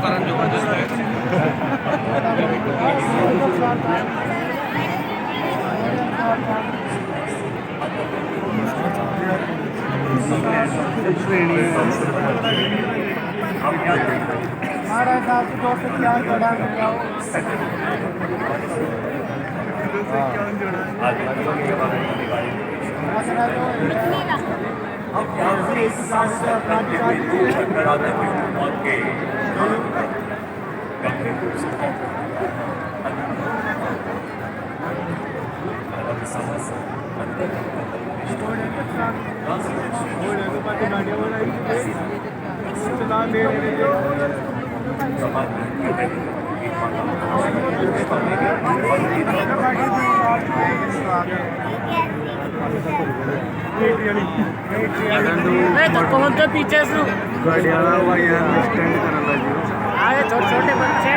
कारण जबरदस्त आहे. कौन सा पीछे से गाड़ियाला हुआ यार स्टैंड करायला जी आगे छोटे छोटे बच्चे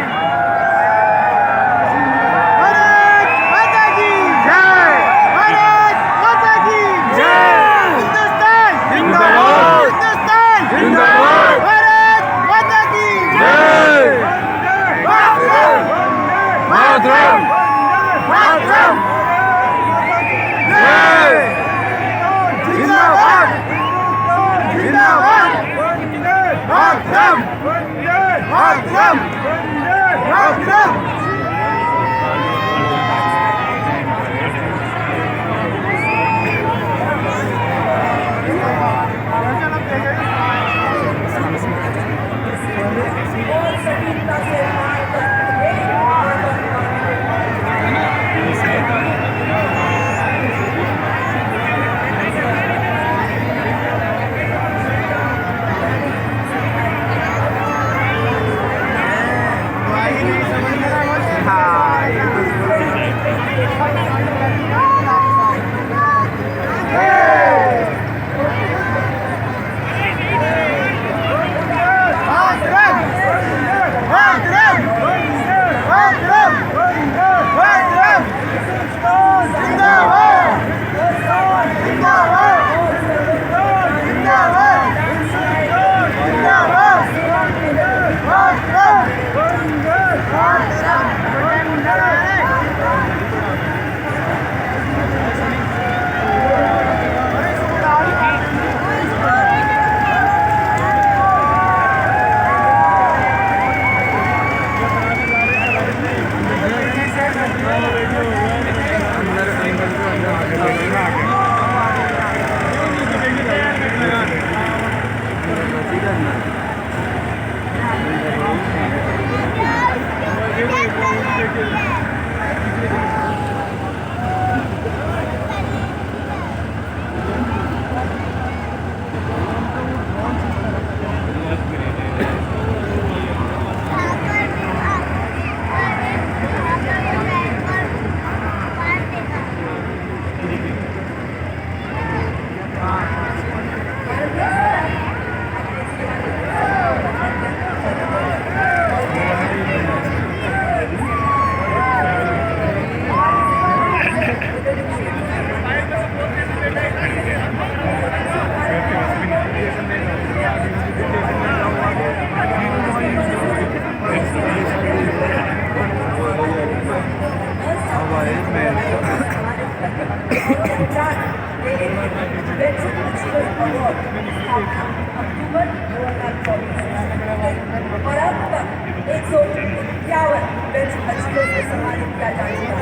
और अब तक 151 बेंच बच्चियों को सम्मानित किया जा चुका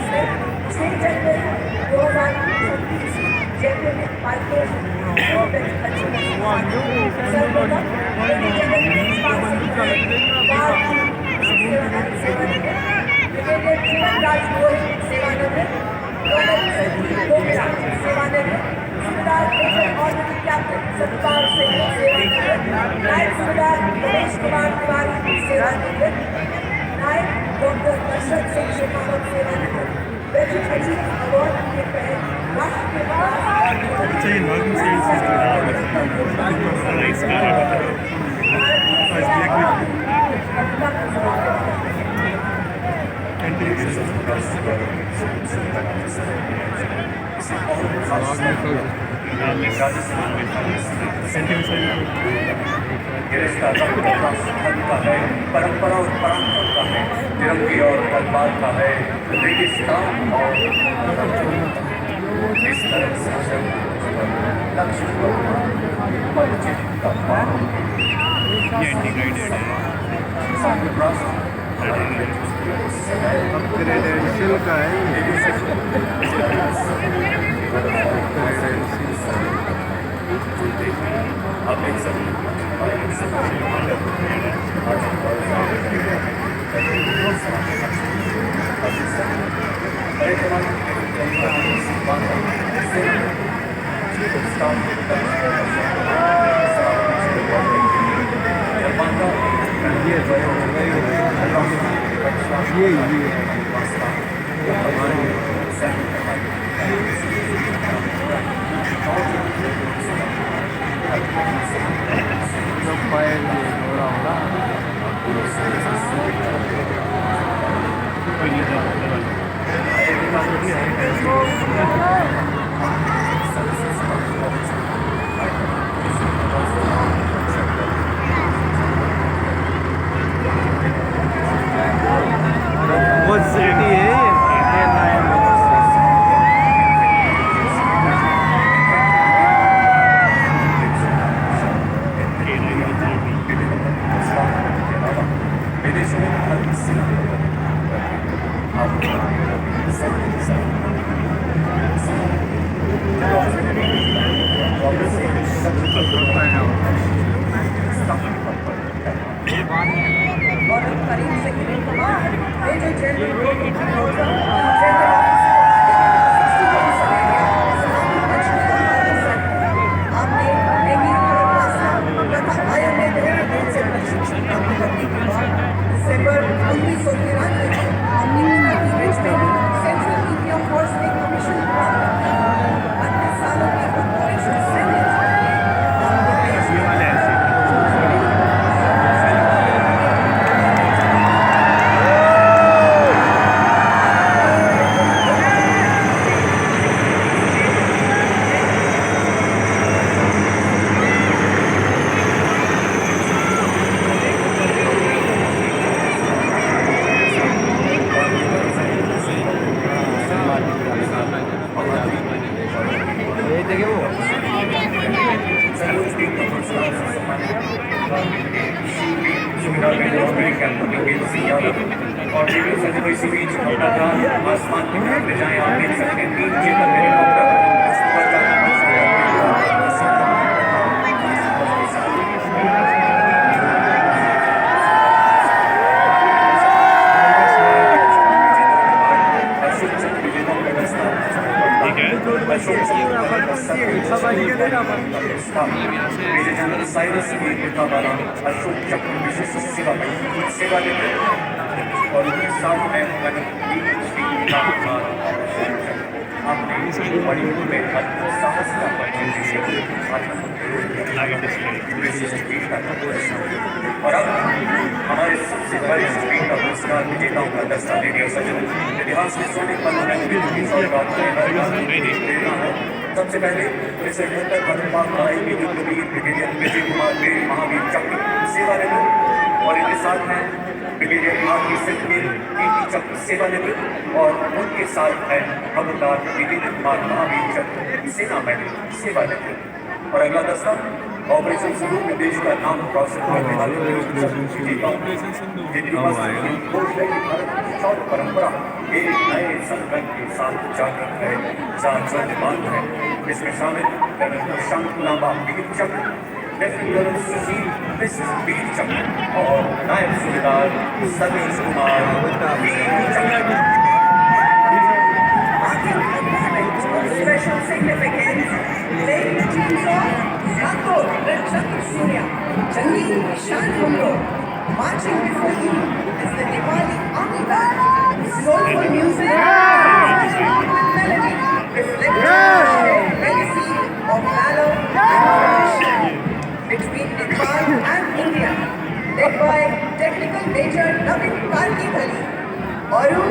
है। 6 जनवरी 2026 जयपुर में पार्टियों 2 बेंच बच्चियों को सर्वप्रथम सेवानिवृत्त सेवानिवृत्त सत्कार सिंह सेवानिवृत्त, नायक सूबेदार दिनेश कुमार तिवारी सेवानिवृत्त, नायक डॉक्टर दशरथ सिंह शेखावत सेवानिवृत्त, वेजिटेरियन अवार्ड के तहत राष्ट्र के परंपरा और पराक्रम का है, तिरंगे और तलवार का है, रेगिस्तान और इस तरह से लक्ष्य अपग्रेडेंशियल का है आप देख सकते फायर हो रहा होगा बहुत सिटी है और करीब सेक्रेटरी कमांड मेजर जनरल आपने तथा आईएमए से प्रशिक्षण प्राप्त करने के बाद दिसंबर 1993 में हमने रिचमंड सेंट्रल इंडिया फोर्स में कमीशन प्राप्त किया। 32 सालों के ऑपरेशन सैनिक आपने देश ये देखे वो और इसी बीच अपना ध्यान आसमान की तरफ ले जाएं। आप देख सकते हैं 3 जेट हेलीकॉप्टर साइरस की पिता वाला अशोक चक्र विशिष्ट सेवा में सेवा देते और उनके साथ में आपने बड़ी में साहस का और अब हमारे सबसे वरिष्ठ वीर का पुरस्कार विजेताओं का दस्ता रेडियो सजन इतिहास के सोने पन्नों में सबसे पहले इसे बेहतर बंदूक आएगी जो ब्रिगेडियर विजय कुमार वीर महावीर चक्र सेवा निवृत्त और इनके साथ हैं ब्रिगेडियर आरपी सिंह कीर्ति चक्र सेवा निवृत्त और उनके साथ है हवलदार विजेंद्र कुमार महावीर चक्र सेना मेडल सेवा निवृत्त। और अगला दस्ता ऑपरेशन सिंधु में देश का नाम रोशन करने वाले जिनके पास घोष है कि भारत की शौर्य परंपरा एक नए संकल्प के साथ जागृत है जागृत है। इसमें शामिल कर्नल शंकुलाबा वीर चक्र, लेफ्टिनेंट कर्नल सुशील मिश्र वीर चक्र और नायब सूबेदार सतीश कुमार वीर चक्र। Special significance, playing the teams of Rathod, Red Chakra Surya, Changi, Ishan Humlo. Marching before you is the Nepali Army Band, soulful music, with melody, reflecting the legacy of valor and tradition between Nepal and India, led by Technical Major Navin Karki Thali, Aru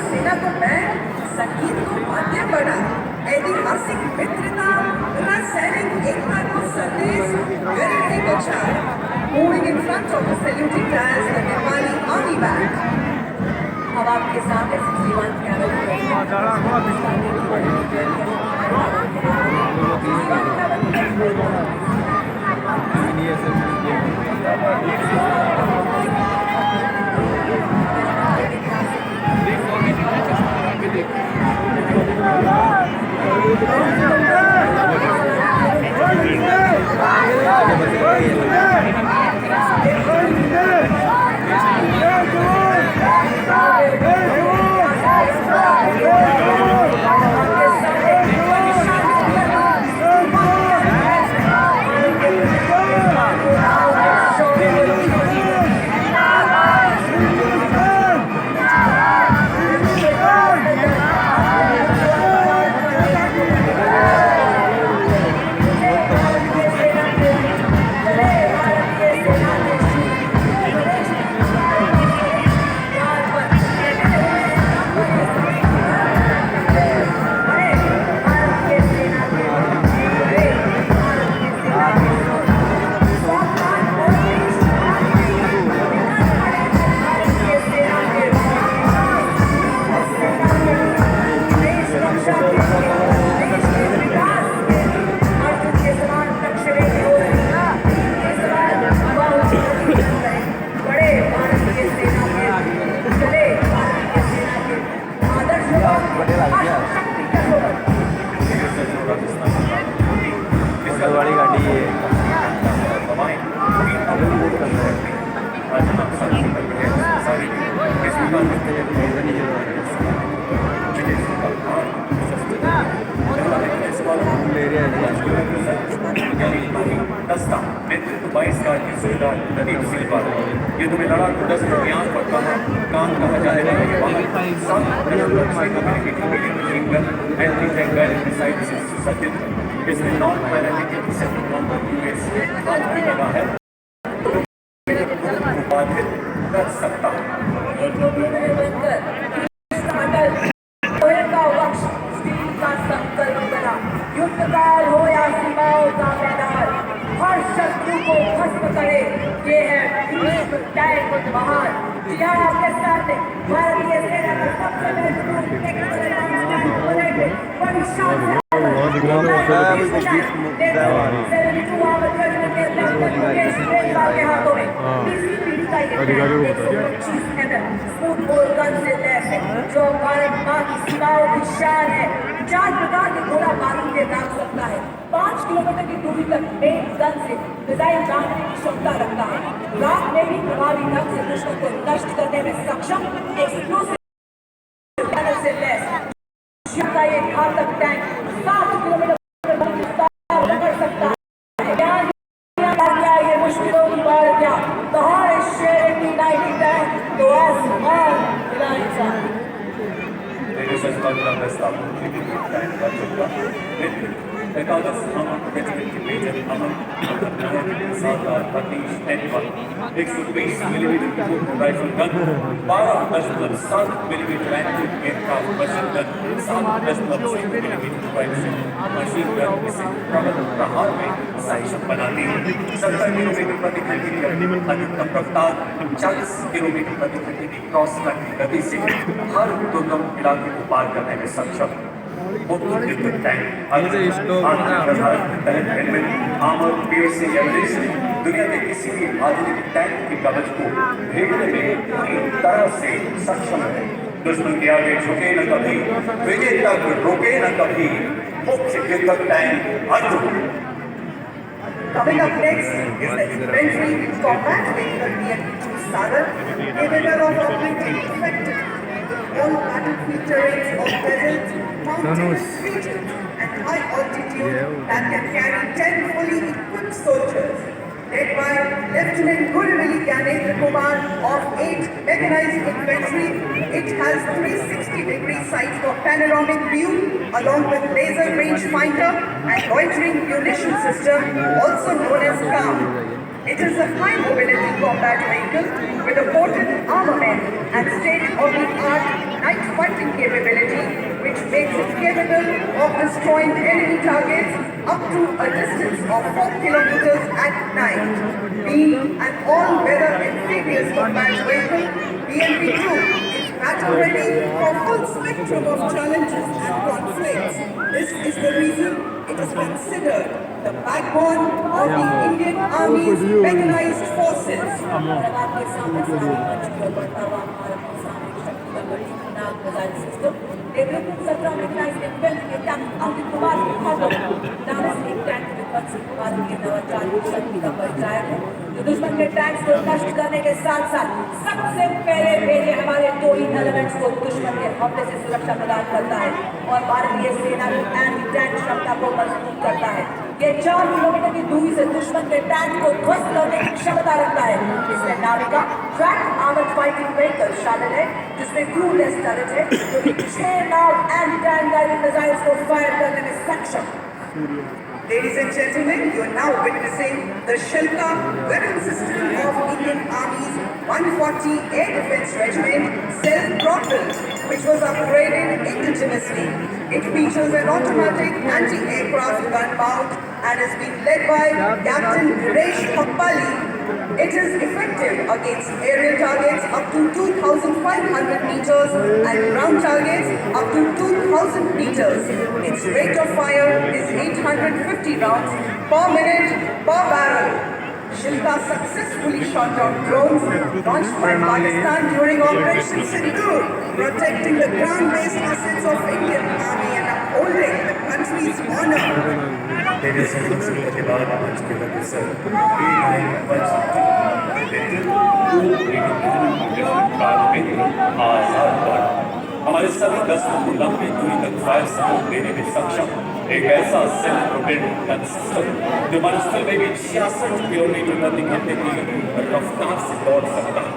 सेना को band, संगीत को माध्यम बना, ऐतिहासिक मित्रता, सैनिक एकता को संदेश, unity को चार, moving in front of the saluting flags, the Nepali Army Band. अब आपके सामने 61 वाली गाड़ी है दस्ता नेतृत्व 22 साल की सुल्तान नदीम सिल्वा युद्ध में लड़ा तो 10 अभियान पर काम कहा जाएगा ये वहाँ इसमें non paralytic central number US आपकी लगा है बाधित कर सकता एक टोपी में बनकर अटल लोहे का वक्ष स्टील का संकल्प बना युद्ध काल हो या सीमाओं का मैदान हर शत्रु को भस्म करे ये है भीष्म टैंक महान जी हाँ आपके सामने भारतीय सेना का सबसे महत्वपूर्ण टेक्निकल एडवांस टैंक बुलेट बड़ी शान से जो भारत माँ की सीमाओं की शान है 4 प्रकार के गोला बारूद के दाग सकता है 5 किलोमीटर की दूरी तक एक गन से मिसाइल दागने की क्षमता रखता है रात में भी प्रभावी ढंग से दुश्मन को नष्ट करने में सक्षम एक्सप्लोसिव से लैस का ये घातक टैंक 7 किलोमीटर कर सकता है क्या ये मुश्किलों की बात क्या कहाँ है शेर की नाइटी टैंक तो आसमान मिला इंसान मेरे जज्बात का प्रस्ताव एकादश अमन रेजिमेंट के मेजर अमन सरदार सतीश एनवर 120 millimetre rifle gun 12.7 millimetre anti aircraft machine gun 7.6 millimetre rifle machine gun इसे प्रबल प्रहार में सक्षम बनाती है 70 किलोमीटर प्रति घंटे की अधिकतम रफ्तार 40 किलोमीटर प्रति घंटे की क्रॉस कंट्री गति से हर दुर्गम इलाके को पार करने में सक्षम दुनिया के किसी भी आधुनिक टैंक के कवच को भेदने में पूरी तरह से सक्षम है दुश्मन के आगे झुके न कभी विजय तक रोके न कभी मुख्य युद्धक tank Arjun Coming up next is the infantry combat vehicle BMP-2 Sagar, capable of operating effectively all battlefield terrains of deserts, mountainous regions, and high altitude that can carry 10 fully equipped soldiers. Led by Lieutenant Guruvili Gyanendra Kumar of 8 Mechanized Infantry, it has 360-degree sights for panoramic view, along with laser rangefinder and loitering munition system, also known as CAM. It is a high-mobility combat vehicle with a potent armament and state-of-the-art night fighting capability, which makes it capable of destroying enemy targets up to a distance of 4 kilometers at night. Being an all-weather amphibious combat vehicle, BMP-2 is battle-ready for full spectrum of challenges and conflicts. This is the reason it is considered the backbone of the Indian Army's mechanized forces. Development 17 mechanized defence के captain Amit Kumar के हाथों dance एक tank विपक्ष कुमार के नवाचार शक्ति का परिचायक है जो दुश्मन के टैंक्स को नष्ट करने के साथ साथ सबसे पहले भेजे हमारे दो ही एलिमेंट्स को दुश्मन के हमले से सुरक्षा प्रदान करता है और भारतीय सेना की एंटी टैंक क्षमता को मजबूत करता है। ये 4 किलोमीटर की दूरी से दुश्मन के टैंक को ध्वस्त करने की क्षमता रखता है। इसमें Navika track armoured fighting vehicle शामिल है जिसमें क्रूलेस टर्रेट है जो कि 6 नाव एंटी टैंक गाइडेड मिसाइल्स को फायर करने में सक्षम। Ladies and gentlemen, you are now witnessing the Shilka weapon system of Indian Army's 140 Air Defense Regiment self-propelled, which was upgraded indigenously. It features an automatic anti-aircraft gun mount and is being led by Captain Viresh Kappali. It is effective against aerial targets up to 2,500 meters and ground targets up to 2,000 meters. Its rate of fire is 850 rounds per minute per barrel. Shilka successfully shot down drones launched by Pakistan during Operation Sindoor, protecting the ground-based assets of Indian Army and upholding the country's honor. तेरे संघर्ष के बाद मंच के professor हमारे सभी दस्तों को लंबी दूरी तक फायर सपोर्ट देने में सक्षम एक ऐसा सेल्फ प्रोपेल्ड गन सिस्टम जो मरुस्थल में भी 66 किलोमीटर प्रति घंटे की रफ्तार से दौड़ सकता है।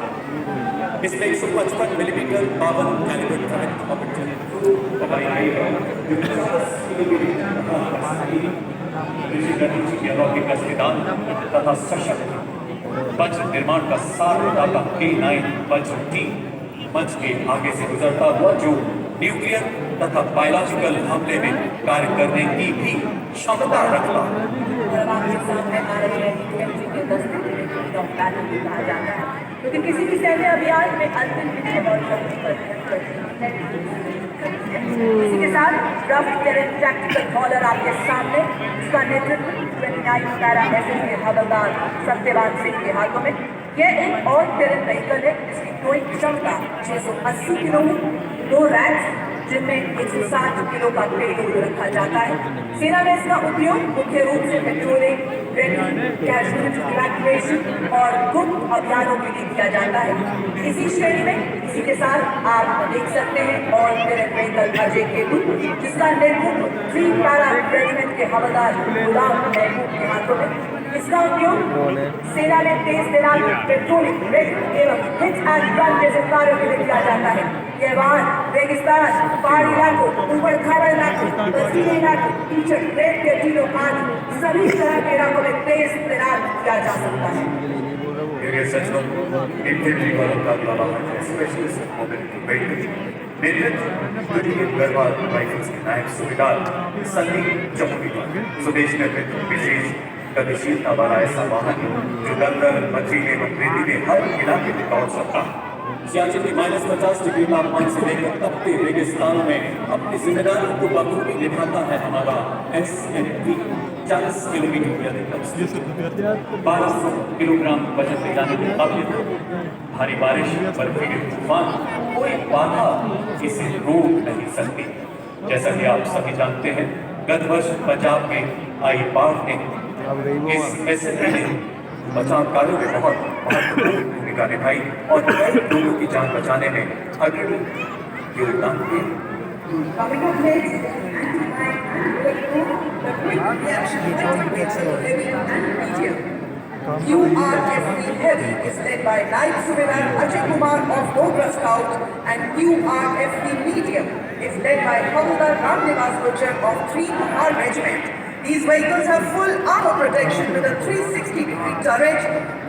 इसमें 155 मिलीमीटर 52 कैलिबर ट्रैक ऑपरेटर लगाई गई है जो 50 किलोमीटर अलौकिक सिद्धांत तथा सशक्त वज्र निर्माण का सार बताता K9 वज्र टीम मंच के आगे से गुजरता हुआ जो न्यूक्लियर तथा बायोलॉजिकल हमले में कार्य करने की भी क्षमता रखता लेकिन किसी भी सैन्य अभियान में अंतिम विजय और शक्ति पर इसी के साथ रफ टेरेन टैक्टिकल बॉलर आपके सामने इसका नेतृत्व 29 पैरा एसएस के हवलदार सत्यवान सिंह के हाथों में। यह एक और टेरेन व्हीकल है जिसकी टोइंग क्षमता 680 किलो है। 2 रैक्स जिनमें 160 किलो का पेलोड रखा जाता है। सेना में इसका उपयोग मुख्य रूप से पेट्रोलिंग, कैजुअलिटी इवैक्यूएशन और गुप्त अभियानों के लिए किया जाता है। इसी श्रेणी में इसी के साथ आप देख सकते हैं और टेरेन व्हीकल अजय केतु जिसका नेतृत्व 3 पैरा रेजिमेंट के हवलदार गुलाम महबूब के हाथों में। इसका उपयोग सेना में तेज तैनात पेट्रोलिंग, रेस्क्यू एवं हिट एंड रन जैसे कार्यों के लिए किया जाता है। यह वाहन रेगिस्तान, पहाड़ी इलाकों, ऊबड़ खाबड़ इलाकों, बर्फीले इलाकों, कीचड़, रेत के टीलों आदि सभी तरह के इलाकों में तेज तैनात किया जा सकता है। मेरे सचमुच इन्फेंट्री वालों का वाहन स्पेशलिस्ट मोबिलिटी व्हीकल नेतृत्व गढ़वाल राइफल्स के नायक सूबेदार संदीप जमुनी स्वदेश नेतृत्व विशेष गतिशीलता वाला ऐसा वाहन जो दलदल पथरीले व रेतीले हर इलाके में दौड़ सकता है। सियाचिन की -50 डिग्री तापमान से लेकर तपते रेगिस्तानों में अपनी जिम्मेदारियों को बखूबी निभाता है हमारा SMP 40 किलोमीटर की अधिकतम 1200 किलोग्राम वजन ले जाने की काबिलियत। भारी बारिश, बर्फीले तूफान, कोई बाधा इसे रोक नहीं सकती। जैसा कि आप सभी जानते हैं, गत वर्ष पंजाब में आई बाढ़ ने इस एसएनपी ने बचाव कार्यों में बहुत महत्वपूर्ण भूमिका निभाई और कई लोगों की जान बचाने में अग्रणी योगदान दिया। Coming up next, the quick reaction fighting vehicle heavy and medium. QRFV Heavy is led by Naik Subedar Ajay Kumar of Dogra Scout and QRFV Medium is led by Havildar Ramnivas Gujjar of 3 Pahar Regiment. These vehicles have full armor protection with a 360-degree turret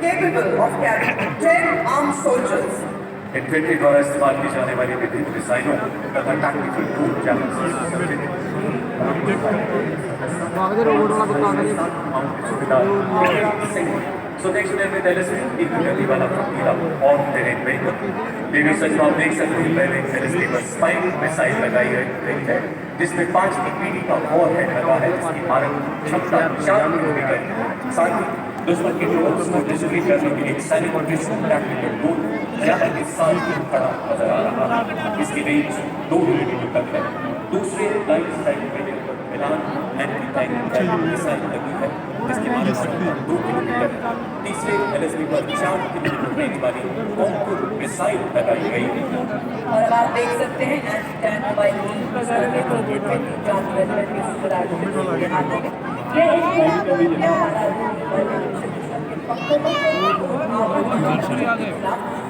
capable of carrying 10 armed soldiers. Infantry द्वारा इस्तेमाल की जाने वाली विभिन्न डिजाइनों तथा tactical tool So next we have LSD गली वाला फकीरा और टेरेन व्हीकल। लेडीज सच आप देख सकते हैं पहले LSD पर स्पाइक मिसाइल लगाई गई है जिसमें 5 की पीढ़ी का वॉर हेड लगा है जिसकी मारक क्षमता 4 किलोमीटर साथ ही दुश्मन के ड्रोन्स को डिस्ट्रॉय करने के लिए सैनिक और टैक्टिकल टूल ज्यादा के साथ खड़ा नजर आ रहा है। इसकी रेंज 2 किलोमीटर तक है। दूसरे लाइन स्ट्राइक मिसाइल पर मिलान एंटी टैंक मिसाइल लगी है जिसकी मारक क्षमता 2 किलोमीटर है। तीसरे LSD पर 4 किलोमीटर रेंज वाली कॉन्टूर मिसाइल लगाई गई है। और अब आप देख सकते हैं एंटी टैंक मोबाइल की ये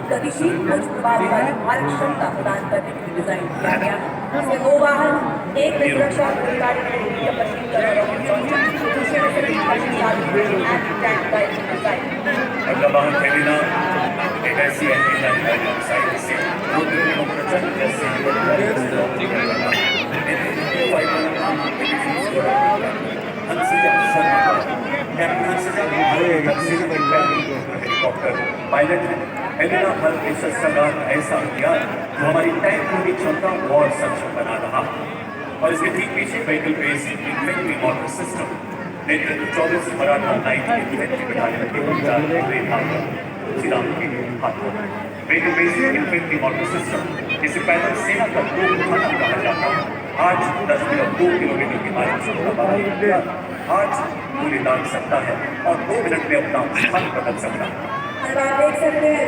गतिशील उच्चवादी भारी क्षमता प्रदान करने के लिए डिजाइन किया गया। इसमें 2 वाहन, एक में सुरक्षा अधिकारी अगला वाहन हेलिना एक ऐसी एंटी टैंक मिसाइल से प्रचंड जैसे हेलीकॉप्टर पायलट है। हेलिना हर शस्त्रागार ऐसा हथियार जो हमारी टैंक की क्षमता और सक्षम बना रहा और इसके ठीक पीछे vehicle base infantry model system नेतृत्व 24 मराठा नाइट इन्फेंट्री बटालियन के vehicle base infantry model system इसे पैदल सेना का 2 थाना कहा जाता है। आज 10.2 किलोमीटर की मार्ग क्षमता वाला आज गोली दाग सकता है और 2 मिनट में अपना स्थान बदल सकता है। और आप देख सकते हैं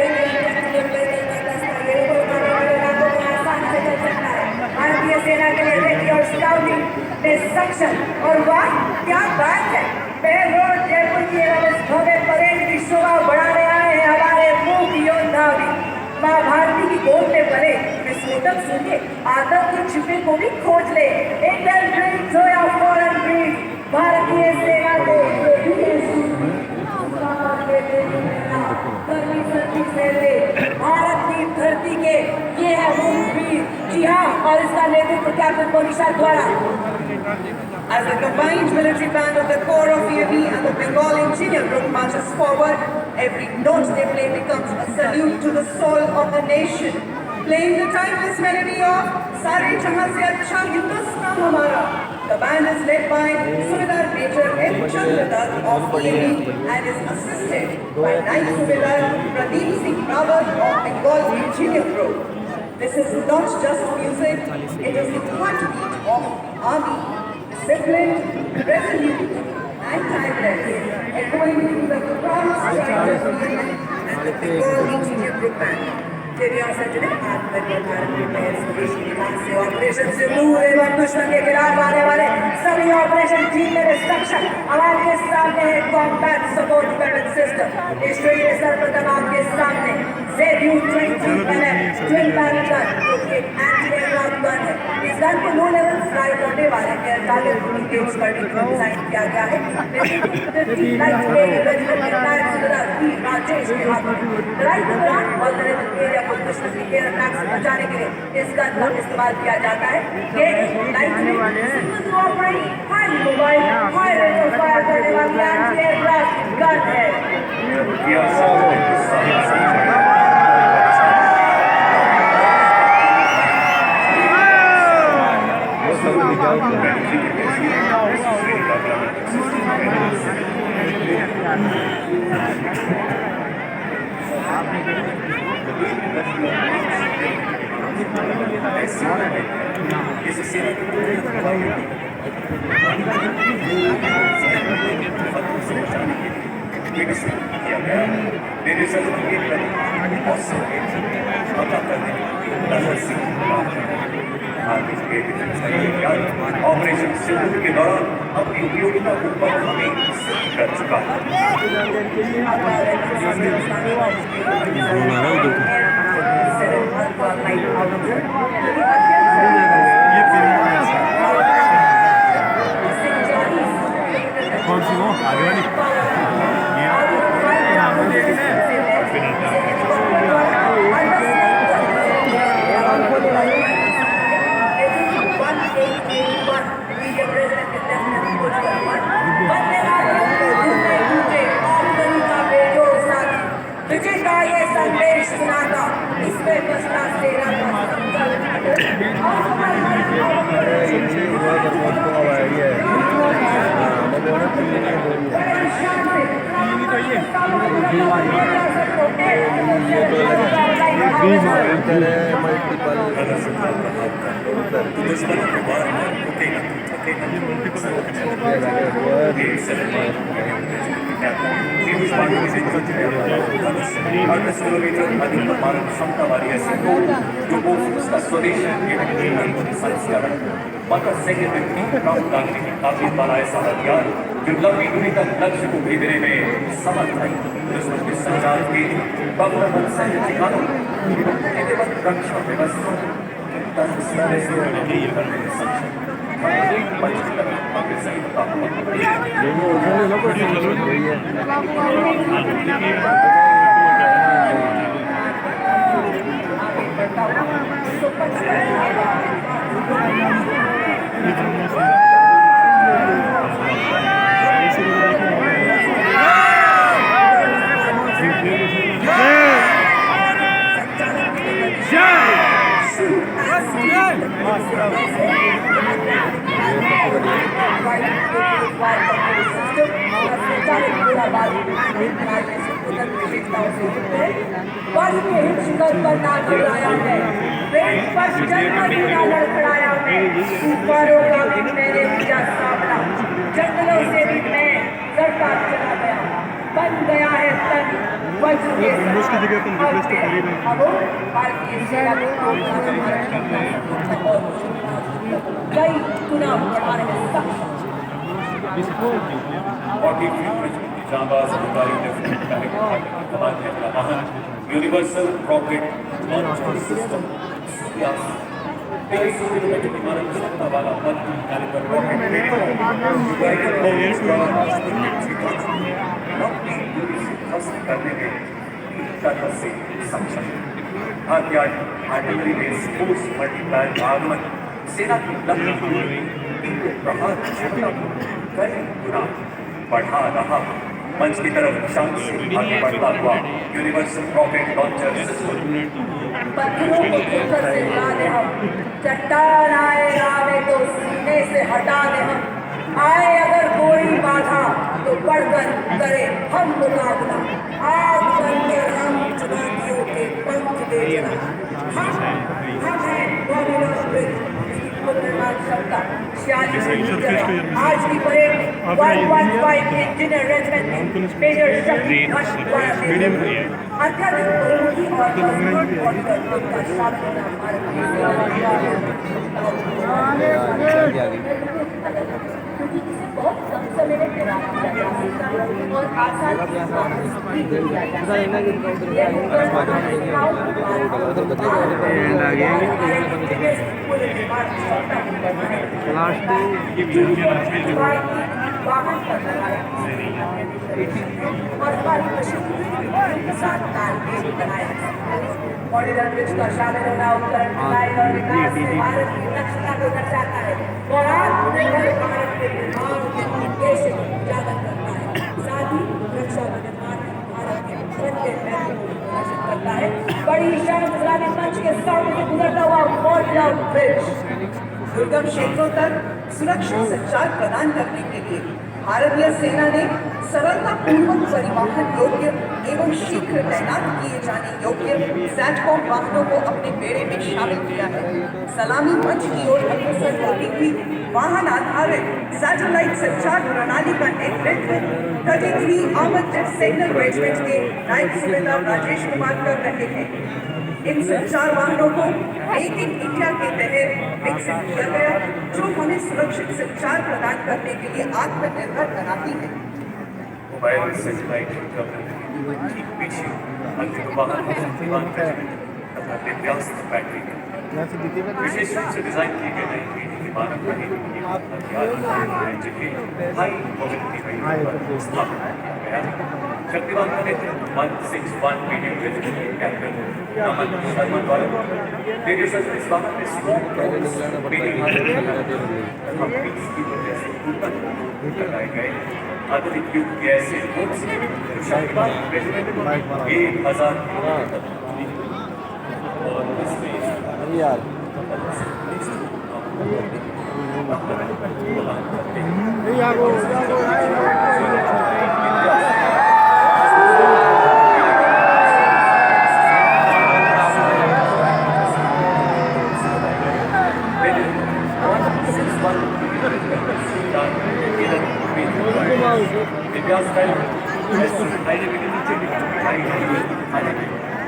भारतीय सेना के लिए रेकी और स्काउटिंग में सक्षम और वाह क्या बात है। रोज जयपुर की इस भव्य परेड की शोभा बढ़ाने आए हैं हमारे मूक योद्धा भी। माँ भारती की गोद में पड़े विस्फोटक सुनिए आतंक के छिपे को भी खोज ले। इंडियन ड्रीम्स हो या फॉरेन ड्रीम्स भारतीय सेना को भारत की धरती के ये है वो वीर। जी हाँ और इसका नेतृत्व कैप्टन मोनिशा द्वारा। As the combined military band of the Corps of EME and the Bengal Engineer Group marches forward, every note they play becomes a salute to the soul of the nation. Playing the timeless melody of Sare Jahan Se Acha Hindustan Hamara. The band is led by Subedar Major M. Chandradat of EME and is assisted by Night Subedar Pradeep Singh Rawat of Bengal Engineer Group. This is not just music, it is the heartbeat of army. Disciplined, resolute, and timeless, echoing to the proud strikers and the Bengal Engineer Group Band. रियासत ने आत्मनिर्भर भारत स्वदेशी विमान से operation से दूर एवं दुश्मन के खिलाफ आने वाले सभी ऑपरेशन जीतने में सक्षम। हमारे सामने है कॉम्बैट सपोर्ट वेपन सिस्टम। इस ट्रेन में सर्वप्रथम आपके सामने ZU-23LM ट्विन बैरल गन जो कि एक एंटी एयरक्राफ्ट गन है। इस गन को लो लेवल फ्लाई करने वाले एयर टारगेट को इंगेज करने के लिए डिजाइन किया गया है। लाइट वेट रेजिमेंट के नायक सुबेदार पी राजेश के हाथ में लड़ाई के दौरान ऑल्टरनेटिव एरिया को दुश्मन के एयर अटैक से बचाने के लिए इस गन का इस्तेमाल किया जाता है। ये light weight single throw operating highly mobile high range of fire करने वाली एंटी एयरक्राफ्ट गन है। ऑपरेशन सिंधु के दौरान अपनी उपयोगिता को हमें सिद्ध कर चुका है। कौन सी वो आगे वाली दुश्मनों को मार कर रुकेगा थकेगा किलोमीटर अधिक मानव क्षमता वाली ऐसी जो उसका स्वदेश संस्करण मकर सैन्य व्यक्ति प्राप्त करने के काबिल बना ऐसा हथियार जो लंबी दूरी तक लक्ष्य को भेजने में समर्थ है दुश्मन के संचार के बबल सैन्य ठिकानों रक्षा व्यवस्था शिखर पर ना घबराया है पेट पर जन्म ना लड़खड़ाया है तूफानों का भी मैंने किया सामना जंगलों से भी मैं डरता चला गया बन गया है तन वज्र के अब भारतीय सेना कई गुना बढ़ाने में सक्षम जांबाज अधिकारी ने यूनिवर्सल रॉकेट लॉन्चर सिस्टम मानव क्षमता वाला मल्टी कैलिबर रॉकेट लंबी दूरी से ध्वस्त करने में तरह से सक्षम आर्टिलरी बेस फोर्स मल्टीप्लायर आगमन सेना की लंबी दूरी प्रहार क्षमता को कई गुना बढ़ा रहा मंच की तरफ शांत से आगे बढ़ता हुआ यूनिवर्सल रॉकेट लॉन्चर सिस्टम पत्थरों को पत्थर से उड़ा दे हम चट्टान आए रावे तो सीने से हटा दे हम आए अगर कोई बाधा तो बढ़कर करे हम मुकाबला आग बनकर हम चुनौतियों के पंख दे हम हैं बॉबीलोन ब्रिज निर्माण क्षमता 46 मीटर है आज की परेड 115 इंजीनियर रेजिमेंट मेजर शक्ति अत्यधिक बहुमुखी और मजबूत बॉडीगार्ड का शामिल होना भारत की क्योंकि इसे बहुत कम समय में तैयार किया जा सकता है और आसानी से भी किया जा सकता है वाहन पर लगाया और हमारी मशीनरी के साथ तालमेल बनाया मॉड्यूलर ब्रिज का शामिल होना उपकरण डिजाइन और विकास से भारत की दक्षता को दर्शाता है और आत्मनिर्भर भारत के निर्माण के उद्देश्य को उजागर करता है साथ ही रक्षा निर्माण में भारत के बढ़ते महत्व को प्रदर्शित करता है बड़ी शान गुजराती मंच के सामने से गुजरता हुआ मॉड्यूलर ब्रिज दुर्गम क्षेत्रों तक सुरक्षित संचार प्रदान करने के लिए भारतीय सेना ने सरलतापूर्वक परिवहन योग्य एवं शीघ्र तैनात किए जाने योग्य सैटकॉम वाहनों को अपने बेड़े में शामिल किया है सलामी मंच की ओर अग्रसर होती हुई वाहन आधारित सैटेलाइट संचार प्रणाली का नेतृत्व 33 आमंत्रित सिग्नल रेजिमेंट के नायक सूबेदार राजेश कुमार कर रहे हैं इन संचार वाहनों को मेक इन इंडिया के तहत विकसित किया गया जो हमें सुरक्षित संचार प्रदान करने के लिए आत्मनिर्भर बनाती है मोबाइल सैटेलाइट ठीक पीछे अंतिम वाहन शक्तिमान तथा दिव्यांस्त बैटरी विशेष रूप से डिजाइन किए गए नए पीढ़ी के मानव रहे जिनके हाई मोबिलिटी पर स्थापित किया गया है शक्तिमान का नेतृत्व 161 मीडियम रेजिमेंट के कैप्टन नमन शर्मा द्वारा रेडियो सर्विस इस वाहन में स्ट्रॉन्ग ड्रोन्स लगाए गए आधुनिक युग के ऐसे ड्रोन्स शक्तिमान रेजिमेंट को 1000 किलोमीटर और इसमें दिव्या स्टाइल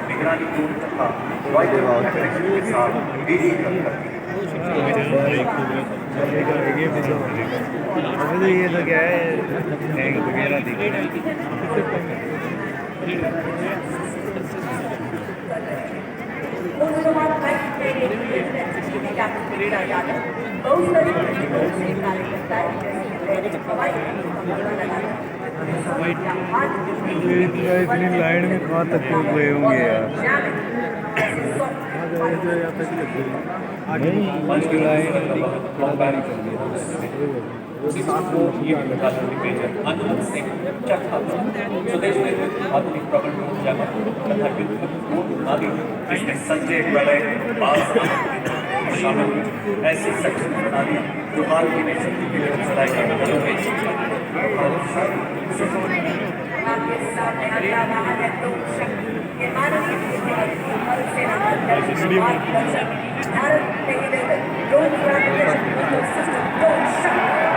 निगरानी टूल तथा वाइड कनेक्शन के साथ डीडी अभी तो ये तो क्या है हैंग वगैरह दिख रहा है इतनी लाइन में कहाँ तक गए होंगे यार मंच की लाइन आनंद सिंह चट्टा स्वदेश में आधुनिक प्रबंध जमा तथा आदि जिसमें संजय प्रलय बास शामिल ऐसी सेक्शन बना दी जो हाल ही में शक्ति के लिए सराय का बदल गई आपके सामने अगला वाहन है लोक शक्ति ये माननीय थल सेना अध्यक्ष भारत के लिए रोड ट्रांसपोर्ट सिस्टम लोक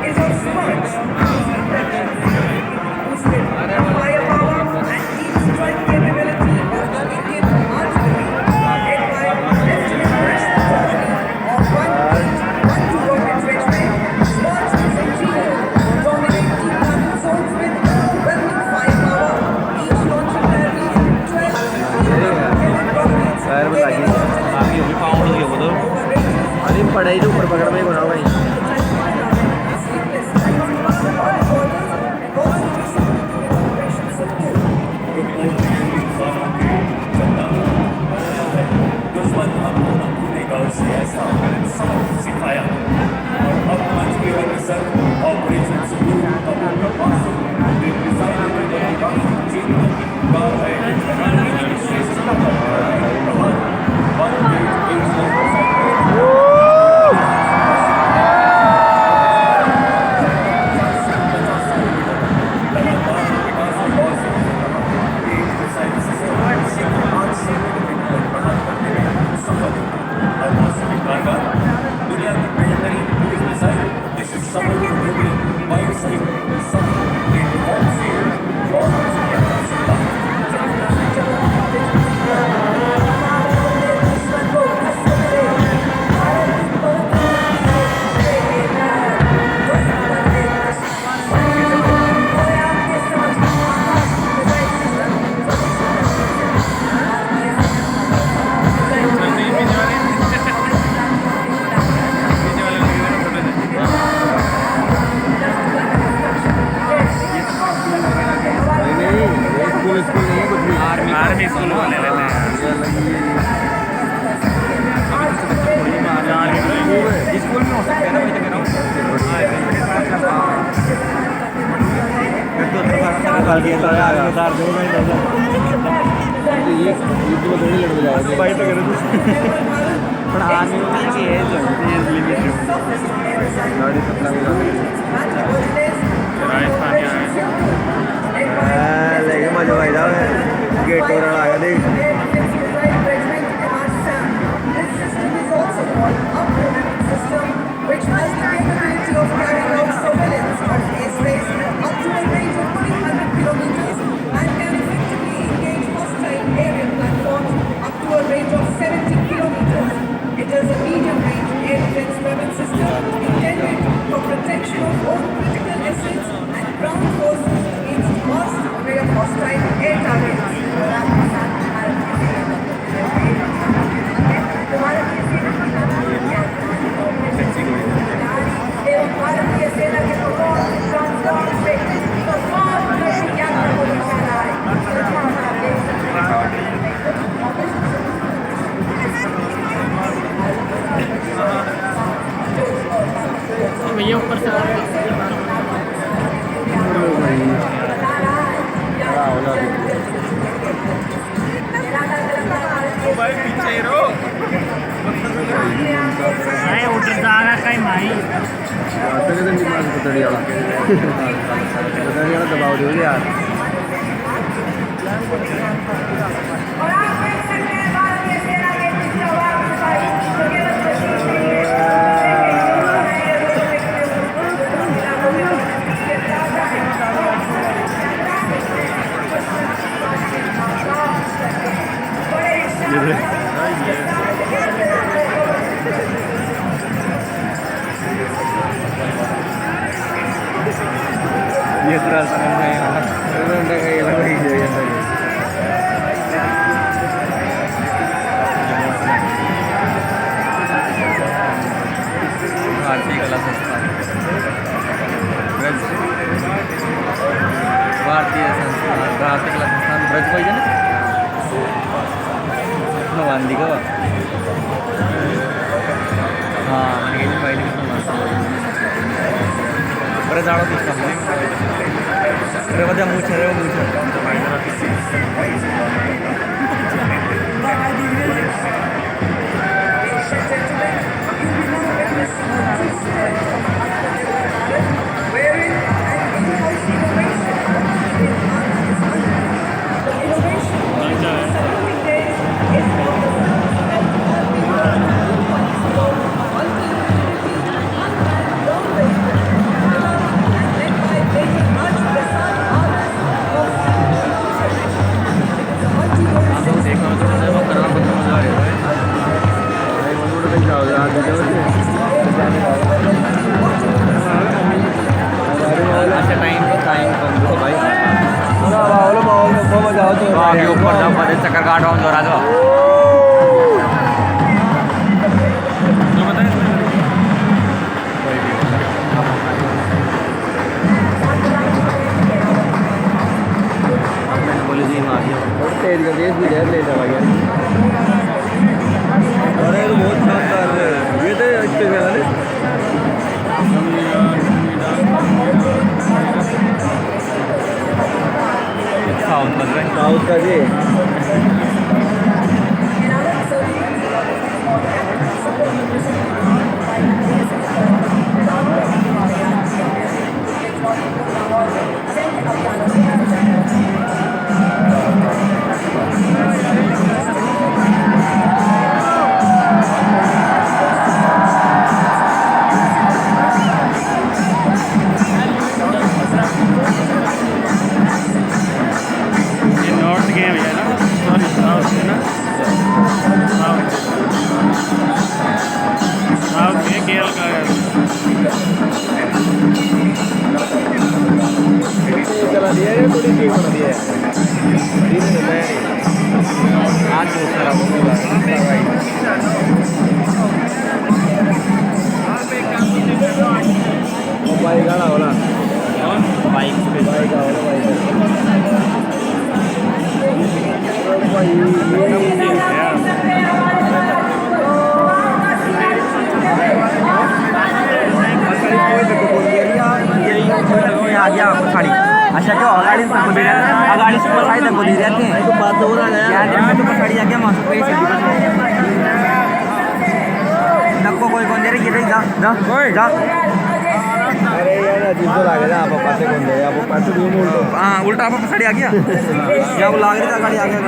is of Sparks. पकड़ा ही तो ऊपर पकड़ में बनाओ भाई दुश्मन हमको अपने गांव से ऐसा सबक सिखाया अब मंच पे अग्रसर ऑपरेशन शुरू का पास डिजाइन करेगा जीत का है श्रेष्ठता का दुनिया की बेहतरीन क्रूज मिसाइल जिसे समुद्र में वायुसेना आर्मी स्कूल वाले लेते हैं स्कूल में हो सकता है ना वही तो कह लेकिन मजा भाई साहब गेट और आ गया देख which has the capability of carrying out surveillance of airspace up to a range of 300 kilometers and can effectively engage hostile aerial platforms up to a range of 70 kilometers. It is a medium-range air defense weapon system intended for protection of all critical assets and ground forces against vast array of hostile air targets. भारतीय सेना के भैया ऊपर से आ रहे हैं उधर जाना कहीं मारी पतड़ी वाला दबाव दो यार और आप देख सकते हैं भारतीय सेना के कुछ जवान ये तरह भारतीय कला संस्थान ब्रज भारतीय संस्थान भारतीय कला संस्थान ब्रज पाहिजे ना बांधली का हां गेली पाहिजे बरं जाणं दिसतं अरे मध्ये मुछ रे चक्कर काट जोरा जो पुलिस ही मार दिया। और तेज कर दिया स्पीड है ले चला गया। अरे तो बहुत शानदार है ये तो अच्छे खेला ने साउथ का जी ये नॉर्थ गेम है ना, सॉरी साउथ है ना, साउथ में केरल का है। चला दिया है थोड़ी टीम बना दिया है आज बहुत सारा होगा बाइक गाना होला बाइक पे बाइक होला बाइक आ गया पछाड़ी। अच्छा क्यों अगाड़ी से को दे रहे हैं, अगाड़ी से पछाड़ी तक को दे रहे थे तो बात हो रहा है यार जब मैं तो पछाड़ी आ गया मासू पे से नको कोई कौन दे रही है जा जा जा। अरे यार अजीब तो लग रहा है आप पासे कौन दे आप पासे भी उल्टो हां उल्टा आप पछाड़ी आ गया या वो लाग रही था गाड़ी आ गया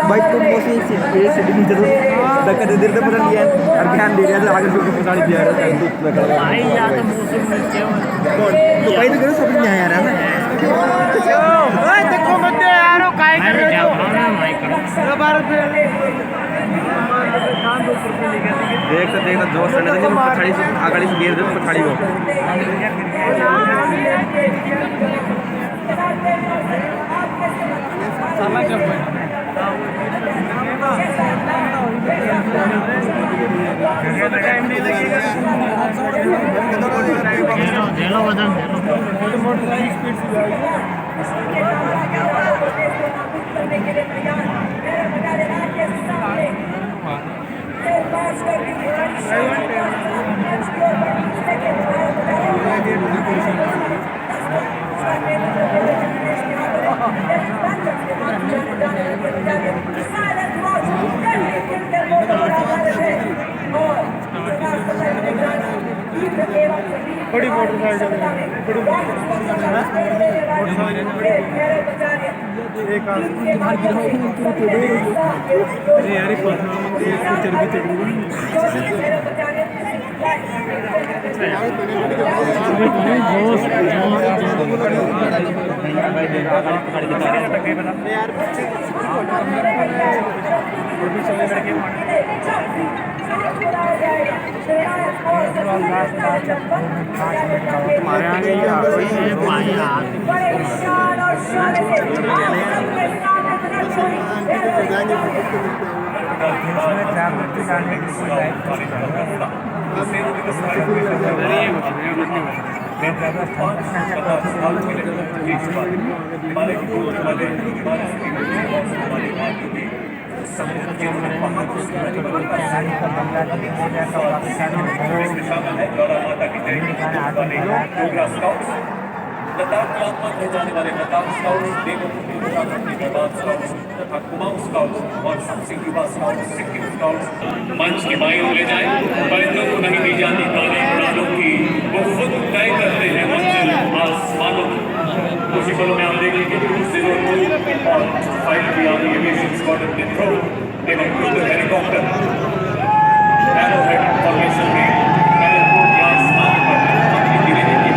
भाई तुम मोसी से नीचे तो धक्का दे देते पता नहीं है और ध्यान दे रहा है आगे से पछाड़ी दिया रहा है दुख में कर भाई या तो मौसम नीचे हो तो भाई तो करो समझ नहीं आया यार है ओए देखो मत यारो काय कर रहे हो माइक देख जोर से नहीं पछाड़ी से आगाड़ी से गिर दे पछाड़ी को साला जब झेलो वजन बड़ी मोटरसाइकिल एक यार हमारे आगे लद्दाख यात्रा में जाने वाले लद्दाख स्काउट्स, देवभूमि उत्तराखंड के बाद स्काउट्स तथा कुमाऊं स्काउट्स और सबसे युवा स्काउट्स सिक्किम स्काउट्स मंच की बाई ओर ले जाए। परिंदों को नहीं दी जाती तालीम उड़ानों की, वो खुद तय करते हैं मंजिल आसमानों की। कुछ ही पलों में आप देखेंगे 202 और 5 भी आर्मी एविएशन स्क्वाड्रन के थ्रो एवं युद्ध हेलीकॉप्टर एरोहेड फॉर्मेशन में बैरकपुर के आसमान पर अपनी गिरने की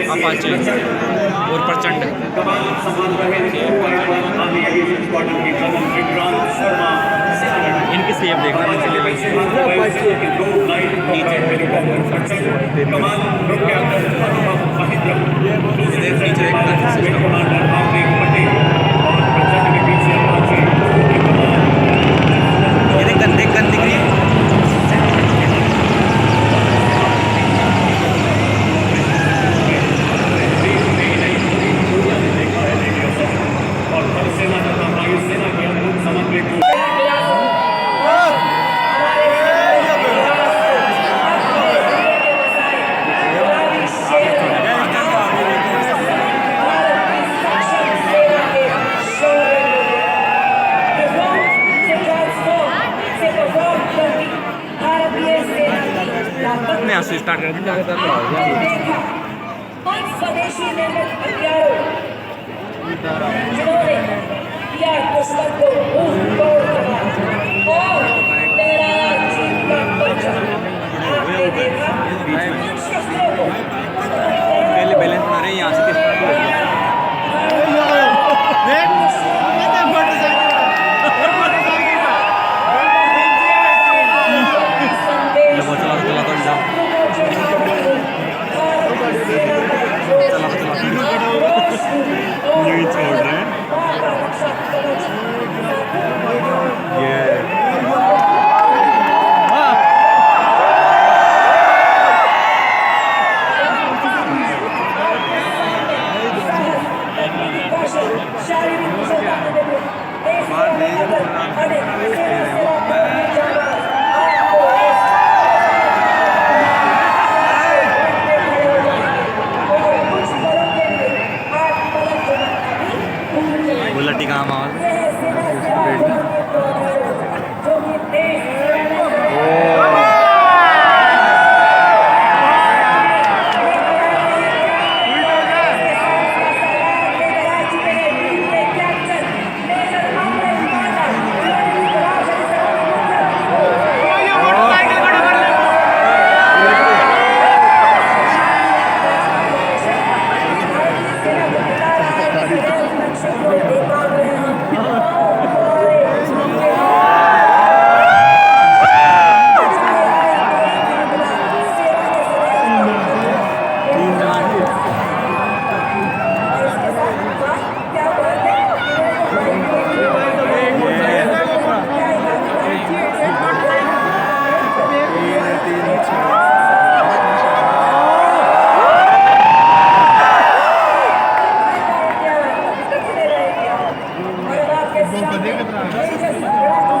अपाचे और प्रचंड शेप देखना नीचे लेवल की। कमाल रुपया नीचे एक कमांडर हार्दिक पटेल और प्रचंड के पीछे अपाचे ये देख गन दिख रही है। और थलसेना तथा वायुसेना के अद्भुत समन्वय को मैं यहाँ से स्टार्ट कर दूँ स्वदेशी निर्मित हथियारों जिन्होंने किया दुश्मन को मुंह तोड़ दिया और लहराया जीत का परचम। आपने देखा इन शस्त्रों को पहले बैलेंस बना रहे हैं, यहाँ से स्टार्ट हो गया। शारीरिक कुशलता के लिए देश बुलेट का माहौल Thank you.